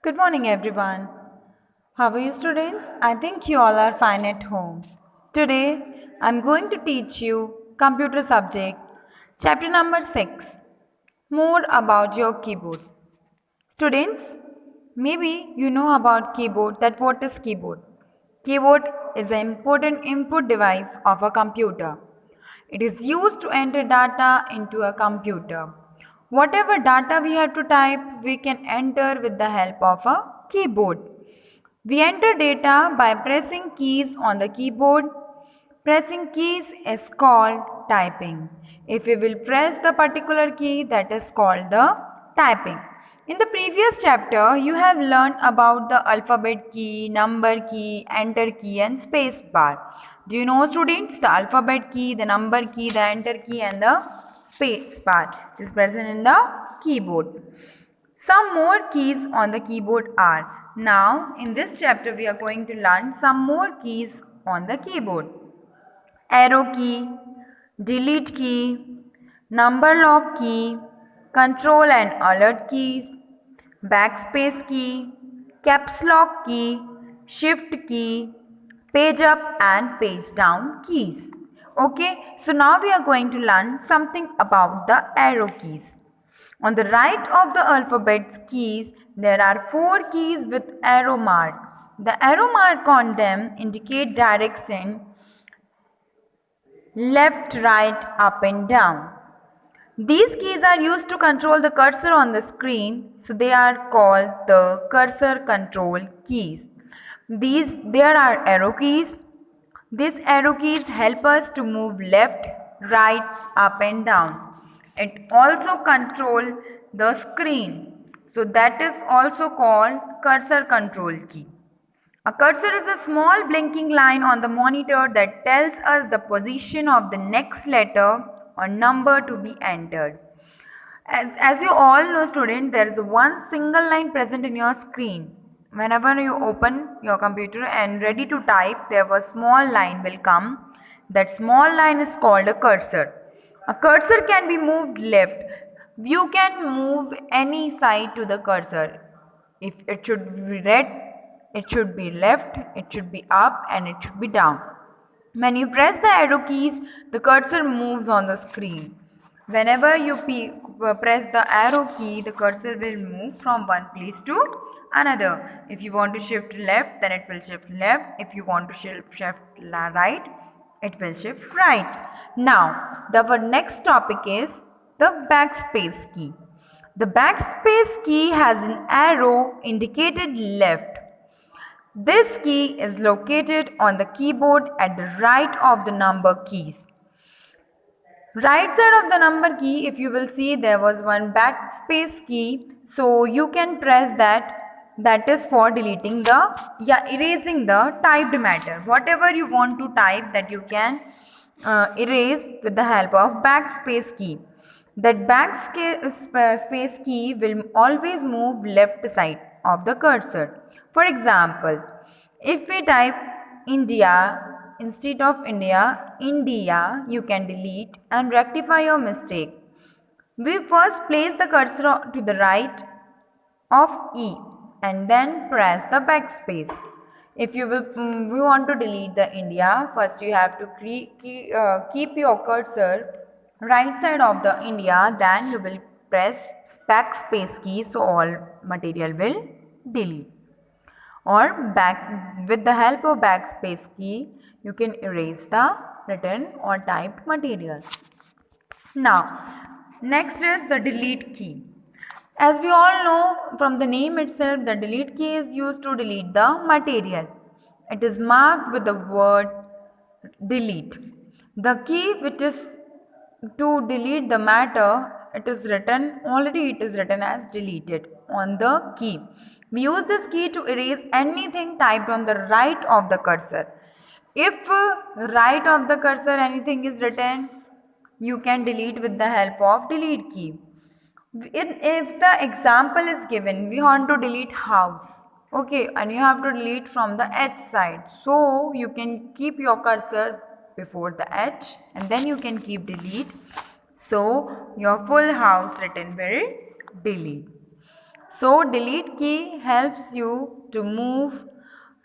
Good morning, everyone. How are you, students? I think you all are fine at home. Today, I'm going to teach you computer subject, chapter number 6, more about your keyboard. Students, maybe you know about keyboard, that what is keyboard? Keyboard is an important input device of a computer. It is used to enter data into a computer. Whatever data we have to type, we can enter with the help of a keyboard. We enter data by pressing keys on the keyboard. Pressing keys is called typing. If we will press the particular key, that is called the typing. In the previous chapter, you have learned about the alphabet key, number key, enter key and space bar. Do you know, students? The alphabet key, the number key, the enter key and the space bar is present in the keyboards. Some more keys on the keyboard are. Now, in this chapter, we are going to learn some more keys on the keyboard. Arrow key, delete key, number lock key, control and alert keys, backspace key, caps lock key, shift key, page up and page down keys. Okay, so now we are going to learn something about the arrow keys. On the right of the alphabet's keys, there are 4 keys with arrow mark. The arrow mark on them indicate direction left, right, up and down. These keys are used to control the cursor on the screen, so they are called the cursor control keys. There are arrow keys. These arrow keys help us to move left, right, up and down. It also control the screen. So that is also called cursor control key. A cursor is a small blinking line on the monitor that tells us the position of the next letter or number to be entered. As you all know, student, there is one single line present in your screen. Whenever you open your computer and ready to type, there was small line will come. That small line is called a cursor. A cursor can be moved left. You can move any side to the cursor. If it should be red, it should be left, it should be up and it should be down. When you press the arrow keys, the cursor moves on the screen. Whenever you press the arrow key, the cursor will move from one place to another. If you want to shift left, then it will shift left. If you want to shift right, it will shift right. Now, our next topic is the backspace key. The backspace key has an arrow indicated left. This key is located on the keyboard at the right of the number keys. Right side of the number key, if you will see, there was one backspace key. So you can press that. That is for deleting erasing the typed matter. Whatever you want to type, that you can erase with the help of backspace key. That backspace key will always move left side of the cursor. For example, if we type India instead of India, you can delete and rectify your mistake. We first place the cursor to the right of E and then press the backspace. If you want to delete the India, first you have to keep your cursor right side of the India, then you will press backspace key, so all material will delete. Or with the help of backspace key, you can erase the written or typed material. Now, next is the delete key. As we all know from the name itself, the delete key is used to delete the material. It is marked with the word delete. The key which is to delete the matter, it is written as deleted on the key. We use this key to erase anything typed on the right of the cursor. If right of the cursor anything is written, you can delete with the help of delete key. If the example is given, we want to delete house, okay, and you have to delete from the H side, so you can keep your cursor before the H and then you can keep delete, so your full house written will delete. So delete key helps you to move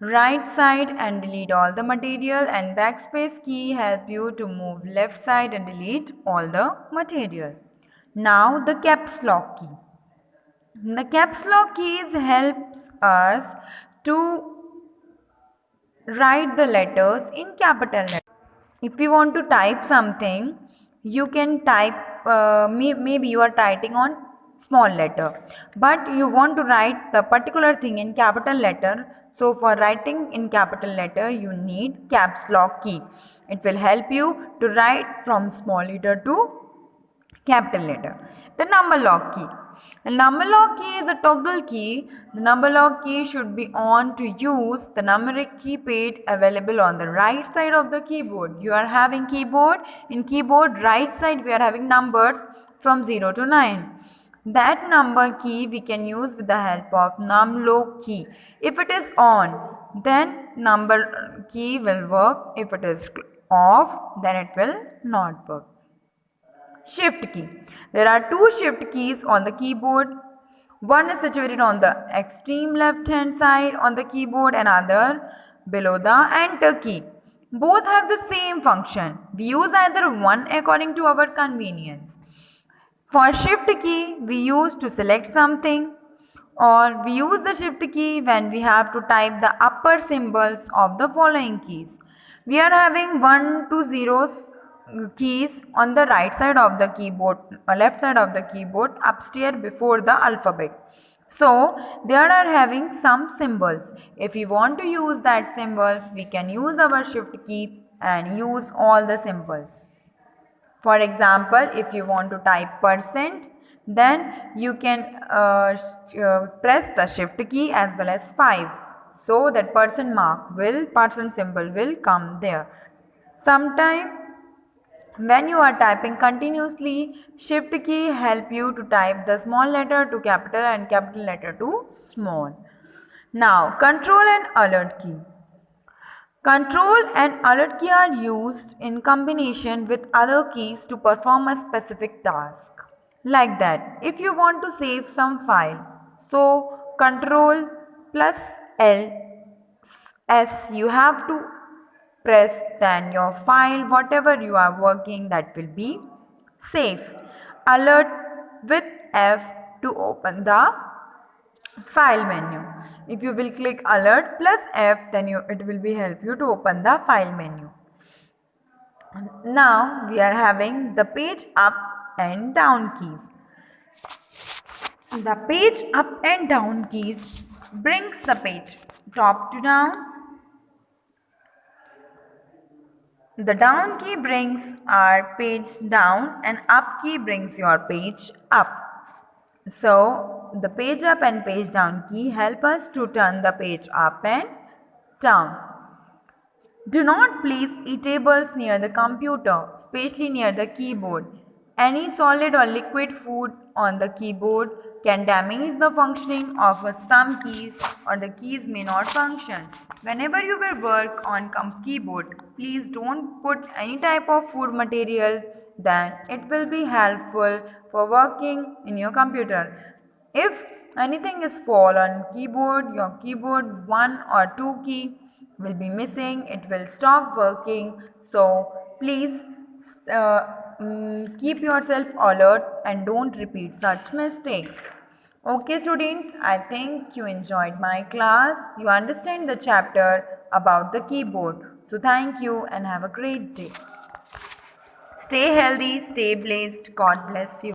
right side and delete all the material, and backspace key help you to move left side and delete all the material. Now the caps lock key. The caps lock keys helps us to write the letters in capital letters. If you want to type something, you can type, maybe you are typing on small letter, but you want to write the particular thing in capital letter. So for writing in capital letter, you need caps lock key. It will help you to write from small letter to capital letter. The number lock key. The number lock key is a toggle key. The number lock key should be on to use the numeric keypad available on the right side of the keyboard. You are having keyboard. In keyboard right side we are having numbers from 0 to 9. That number key we can use with the help of numlock key. If it is on, then number key will work. If it is off, then it will not work. Shift key. There are two shift keys on the keyboard. One is situated on the extreme left hand side on the keyboard and other below the enter key. Both have the same function. We use either one according to our convenience. For shift key, we use to select something, or we use the shift key when we have to type the upper symbols of the following keys. We are having 1 to 0 keys on the right side of the keyboard, left side of the keyboard, upstairs before the alphabet. So there are having some symbols. If we want to use that symbols, we can use our shift key and use all the symbols. For example, if you want to type %, then you can press the shift key as well as 5. So that % symbol will come there. Sometime when you are typing continuously, shift key help you to type the small letter to capital and capital letter to small. Now control and alert key. Control and alert key are used in combination with other keys to perform a specific task. Like that, if you want to save some file, so control plus L S you have to press, then your file whatever you are working that will be safe. Alert with F to open the file menu. If you will click alert plus F, then it will be help you to open the file menu. Now we are having the page up and down keys. The page up and down keys brings the page top to down. The down key brings our page down and up key brings your page up. So the page up and page down key help us to turn the page up and down. Do not place eatables near the computer, especially near the keyboard. Any solid or liquid food on the keyboard can damage the functioning of some keys, or the keys may not function. Whenever you will work on keyboard, please don't put any type of food material, then it will be helpful for working in your computer. If anything is fall on keyboard, your keyboard 1 or 2 key will be missing, it will stop working. So please keep yourself alert and don't repeat such mistakes. Okay students, I think you enjoyed my class. You understand the chapter about the keyboard. So thank you and have a great day. Stay healthy, stay blessed. God bless you.